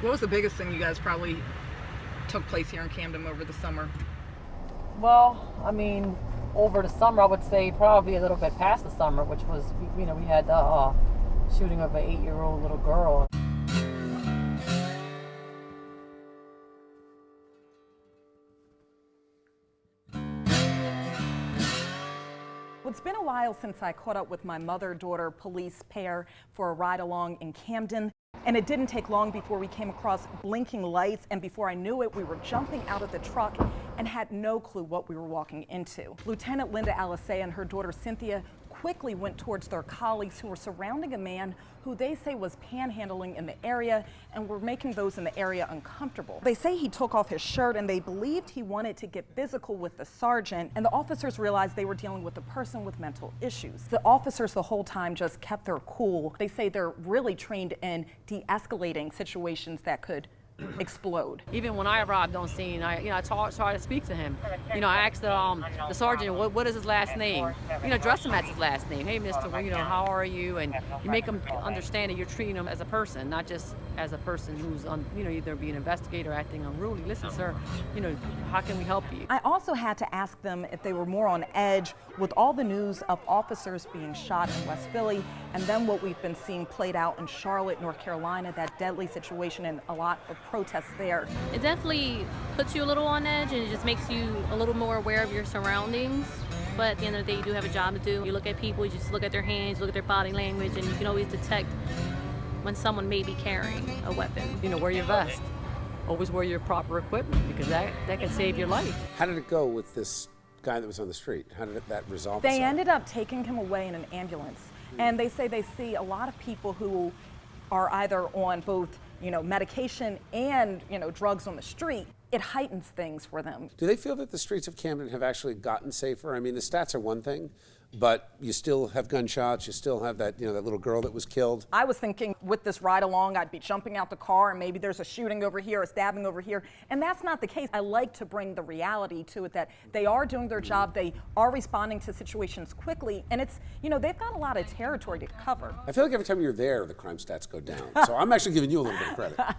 What was the biggest thing you guys probably took place here in Camden over the summer? Well, I mean, over the summer, I would say probably a little bit past the summer, which was, we had the shooting of an 8-year-old little girl. It's been a while since I caught up with my mother-daughter police pair for a ride along in Camden. And it didn't take long before we came across blinking lights, and before I knew it, we were jumping out of the truck and had no clue what we were walking into. Lieutenant Linda Alicea and her daughter Cynthia quickly went towards their colleagues who were surrounding a man who they say was panhandling in the area and were making those in the area uncomfortable. They say he took off his shirt and they believed he wanted to get physical with the sergeant, and the officers realized they were dealing with a person with mental issues. The officers the whole time just kept their cool. They say they're really trained in de-escalating situations that could explode. Even when I arrived on scene, I tried to speak to him. I asked the sergeant, what is his last name? Address him as his last name. Hey, mister, how are you? And you make him understand that you're treating him as a person, not just as a person who's either being an investigator or acting unruly. Listen, sir, how can we help you? I also had to ask them if they were more on edge with all the news of officers being shot in West Philly, and then what we've been seeing played out in Charlotte, North Carolina, that deadly situation and a lot of protests there. It definitely puts you a little on edge, and it just makes you a little more aware of your surroundings. But at the end of the day, you do have a job to do. You look at people, you just look at their hands, look at their body language, and you can always detect when someone may be carrying a weapon. Wear your vest. Always wear your proper equipment, because that can save your life. How did it go with this guy that was on the street? How did that resolve itself? They ended up taking him away in an ambulance. And they say they see a lot of people who are either on both medication and drugs on the street. It heightens things for them. Do they feel that the streets of Camden have actually gotten safer? I mean, the stats are one thing, but you still have gunshots, you still have that, that little girl that was killed. I was thinking with this ride along, I'd be jumping out the car and maybe there's a shooting over here, a stabbing over here, and that's not the case. I like to bring the reality to it, that they are doing their job, they are responding to situations quickly, and it's, they've got a lot of territory to cover. I feel like every time you're there, the crime stats go down. So I'm actually giving you a little bit of credit.